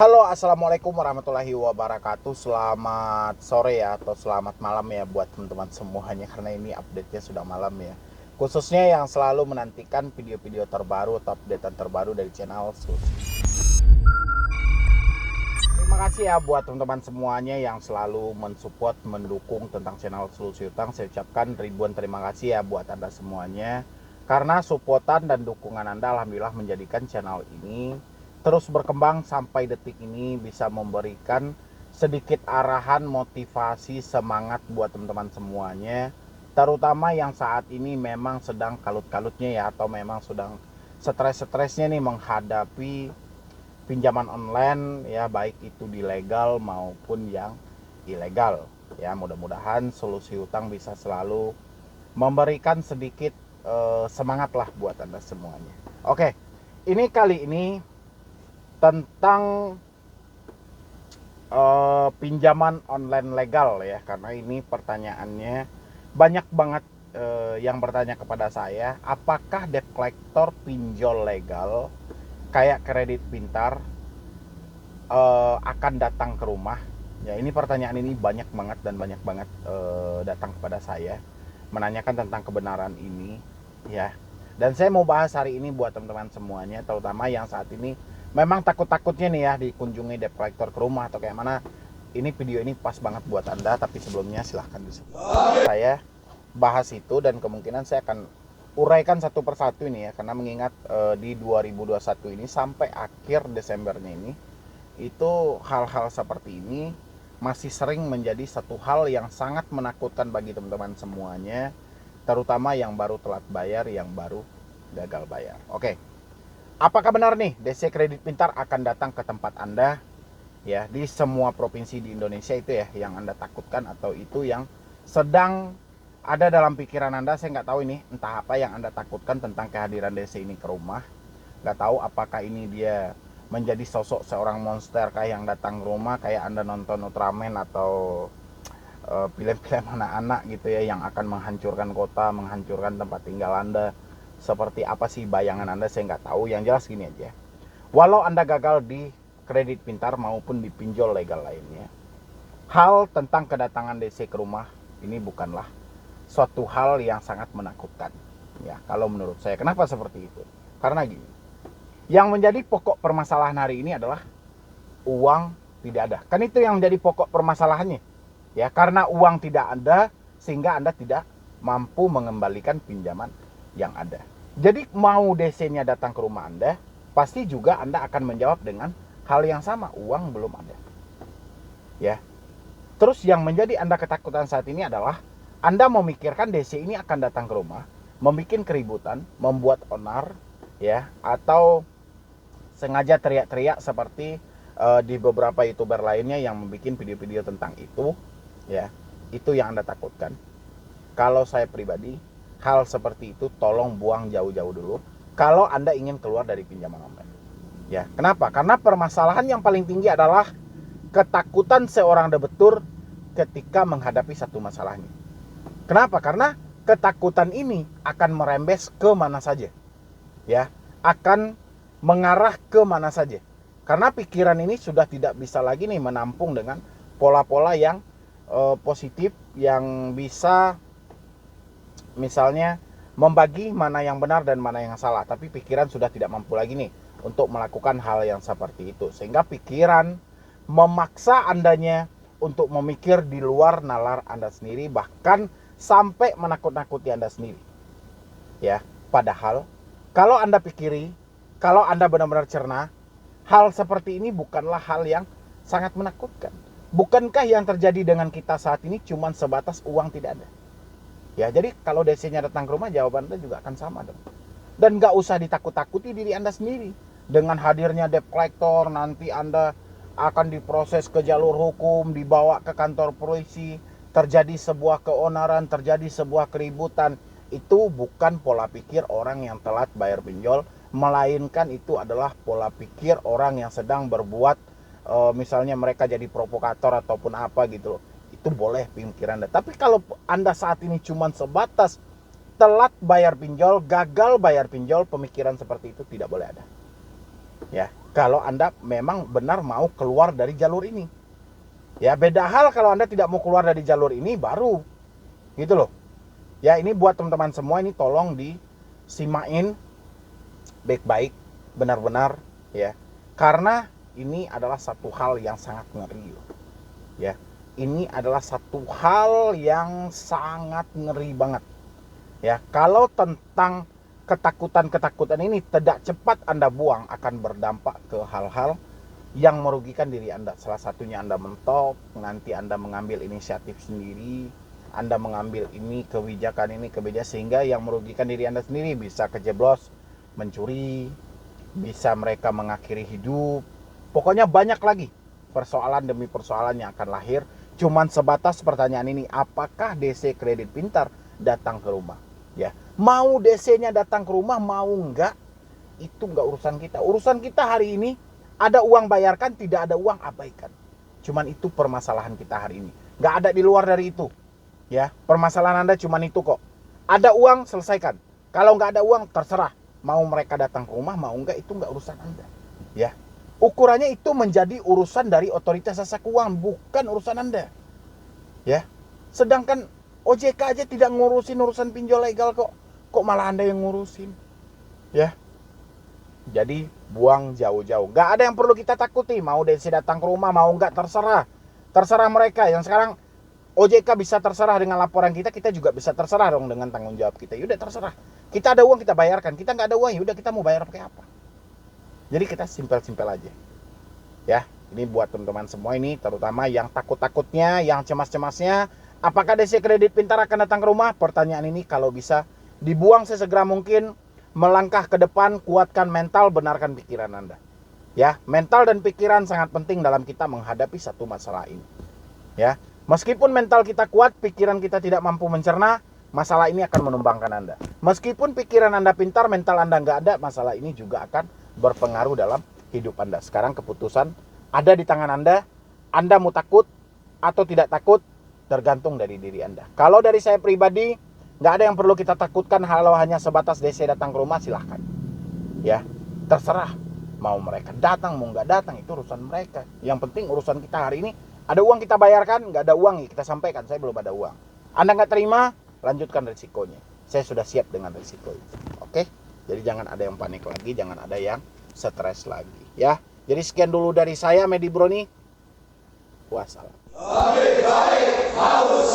Halo, assalamualaikum warahmatullahi wabarakatuh. Selamat sore ya, atau selamat malam ya buat teman-teman semuanya, karena ini update-nya sudah malam ya. Khususnya yang selalu menantikan video-video terbaru atau updatean terbaru dari channel Susi. Terima kasih ya buat teman-teman semuanya yang selalu mensupport, mendukung tentang channel Solusi Utang. Saya ucapkan ribuan terima kasih ya buat Anda semuanya. Karena supportan dan dukungan Anda alhamdulillah menjadikan channel ini terus berkembang sampai detik ini, bisa memberikan sedikit arahan, motivasi, semangat buat teman-teman semuanya, terutama yang saat ini memang sedang kalut-kalutnya ya, atau memang sedang stres-stresnya nih menghadapi pinjaman online ya, baik itu di legal maupun yang ilegal ya. Mudah-mudahan Solusi Utang bisa selalu memberikan sedikit semangat lah buat Anda semuanya. Oke, ini kali ini tentang pinjaman online legal ya, karena ini pertanyaannya banyak banget yang bertanya kepada saya, apakah debt collector pinjol legal kayak kredit pintar akan datang ke rumah ya. Ini pertanyaan ini banyak banget dan banyak banget datang kepada saya menanyakan tentang kebenaran ini ya. Dan saya mau bahas hari ini buat teman-teman semuanya, terutama yang saat ini memang takut-takutnya nih ya dikunjungi debt collector ke rumah atau kayak mana. Ini video ini pas banget buat Anda, tapi sebelumnya silahkan di-subscribe. Saya bahas itu dan kemungkinan saya akan uraikan satu persatu ini ya, karena mengingat di 2021 ini sampai akhir Desembernya ini, itu hal-hal seperti ini masih sering menjadi satu hal yang sangat menakutkan bagi teman-teman semuanya, terutama yang baru telat bayar, yang baru gagal bayar. Oke. Apakah benar nih DC Kredit Pintar akan datang ke tempat Anda ya di semua provinsi di Indonesia itu ya, yang Anda takutkan atau itu yang sedang ada dalam pikiran Anda? Saya nggak tahu ini entah apa yang Anda takutkan tentang kehadiran DC ini ke rumah. Nggak tahu apakah ini dia menjadi sosok seorang monster kayak yang datang ke rumah, kayak Anda nonton Ultraman atau film-film anak-anak gitu ya, yang akan menghancurkan kota, menghancurkan tempat tinggal Anda. Seperti apa sih bayangan Anda? Saya nggak tahu. Yang jelas gini aja, walau Anda gagal di kredit pintar maupun di pinjol legal lainnya, hal tentang kedatangan DC ke rumah ini bukanlah suatu hal yang sangat menakutkan ya, kalau menurut saya. Kenapa seperti itu? Karena gini, yang menjadi pokok permasalahan hari ini adalah uang tidak ada. Kan itu yang menjadi pokok permasalahannya ya, karena uang tidak ada sehingga Anda tidak mampu mengembalikan pinjaman yang ada. Jadi mau DC-nya datang ke rumah Anda, pasti juga Anda akan menjawab dengan hal yang sama, uang belum ada. Ya. Terus yang menjadi Anda ketakutan saat ini adalah Anda memikirkan DC ini akan datang ke rumah, membuat keributan, membuat onar ya, atau sengaja teriak-teriak seperti di beberapa YouTuber lainnya yang membuat video-video tentang itu ya. Itu yang Anda takutkan. Kalau saya pribadi, hal seperti itu tolong buang jauh-jauh dulu kalau Anda ingin keluar dari pinjaman online. Ya, kenapa? Karena permasalahan yang paling tinggi adalah ketakutan seorang debitur ketika menghadapi satu masalahnya. Kenapa? Karena ketakutan ini akan merembes ke mana saja. Ya, akan mengarah ke mana saja. Karena pikiran ini sudah tidak bisa lagi nih menampung dengan pola-pola yang positif, yang bisa misalnya membagi mana yang benar dan mana yang salah. Tapi pikiran sudah tidak mampu lagi nih untuk melakukan hal yang seperti itu, sehingga pikiran memaksa Andanya untuk memikir di luar nalar Anda sendiri, bahkan sampai menakut-nakuti Anda sendiri ya. Padahal kalau Anda pikiri, kalau Anda benar-benar cerna, hal seperti ini bukanlah hal yang sangat menakutkan. Bukankah yang terjadi dengan kita saat ini cuma sebatas uang tidak ada? Ya, jadi kalau DC-nya datang ke rumah, jawaban Anda juga akan sama dong. Dan nggak usah ditakut-takuti diri Anda sendiri. Dengan hadirnya debt collector, nanti Anda akan diproses ke jalur hukum, dibawa ke kantor polisi, terjadi sebuah keonaran, terjadi sebuah keributan. Itu bukan pola pikir orang yang telat bayar pinjol, melainkan itu adalah pola pikir orang yang sedang berbuat misalnya mereka jadi provokator ataupun apa gitu loh. Itu boleh pikiran Anda. Tapi kalau Anda saat ini cuma sebatas telat bayar pinjol, gagal bayar pinjol, pemikiran seperti itu tidak boleh ada. Ya. kalau Anda memang benar mau keluar dari jalur ini. Ya, beda hal kalau Anda tidak mau keluar dari jalur ini baru. Gitu loh. Ya, ini buat teman-teman semua, ini tolong disimain baik-baik, benar-benar ya. Karena ini adalah satu hal yang sangat ngeri loh. Ya. Ini adalah satu hal yang sangat ngeri banget. Ya, kalau tentang ketakutan-ketakutan ini tidak cepat Anda buang akan berdampak ke hal-hal yang merugikan diri Anda. Salah satunya Anda mentok, nanti Anda mengambil inisiatif sendiri, Anda mengambil ini kebijakan sehingga yang merugikan diri Anda sendiri, bisa kejeblos mencuri, bisa mereka mengakhiri hidup. Pokoknya banyak lagi persoalan demi persoalan yang akan lahir. Cuman sebatas pertanyaan ini, apakah DC Kredit Pintar datang ke rumah? Ya, mau DC-nya datang ke rumah, mau enggak, itu enggak urusan kita. Urusan kita hari ini, ada uang bayarkan, tidak ada uang abaikan. Cuman itu permasalahan kita hari ini. Enggak ada di luar dari itu. Ya, permasalahan Anda cuman itu kok. Ada uang, selesaikan. Kalau enggak ada uang, terserah. Mau mereka datang ke rumah, mau enggak, itu enggak urusan Anda. Ya. Ukurannya itu menjadi urusan dari otoritas jasa keuangan, bukan urusan Anda. Ya. Sedangkan OJK aja tidak ngurusin urusan pinjol legal kok. Kok malah Anda yang ngurusin? Ya. Jadi buang jauh-jauh. Gak ada yang perlu kita takuti. Mau DC datang ke rumah, mau enggak, terserah. Terserah mereka. Yang sekarang OJK bisa terserah dengan laporan kita, kita juga bisa terserah dong dengan tanggung jawab kita. Yaudah terserah. Kita ada uang, kita bayarkan. Kita nggak ada uang, yaudah kita mau bayar pakai apa? Jadi kita simpel-simpel aja. Ya, ini buat teman-teman semua ini, terutama yang takut-takutnya, yang cemas-cemasnya, apakah DC Kredit Pintar akan datang ke rumah? Pertanyaan ini kalau bisa dibuang sesegera mungkin, melangkah ke depan, kuatkan mental, benarkan pikiran Anda. Ya, mental dan pikiran sangat penting dalam kita menghadapi satu masalah ini. Ya, meskipun mental kita kuat, pikiran kita tidak mampu mencerna, masalah ini akan menumbangkan Anda. Meskipun pikiran Anda pintar, mental Anda nggak ada, masalah ini juga akan berpengaruh dalam hidup Anda. Sekarang keputusan ada di tangan Anda. Anda mau takut atau tidak takut, tergantung dari diri Anda. Kalau dari saya pribadi, nggak ada yang perlu kita takutkan. Kalau hanya sebatas DC datang ke rumah, silahkan. Ya, terserah. Mau mereka datang, mau nggak datang, itu urusan mereka. Yang penting urusan kita hari ini, ada uang kita bayarkan, nggak ada uang kita sampaikan, saya belum ada uang. Anda nggak terima, lanjutkan risikonya. Saya sudah siap dengan risiko itu. Oke? Jadi jangan ada yang panik lagi, jangan ada yang stres lagi. Ya, jadi sekian dulu dari saya, Medi Broni. Wassalam.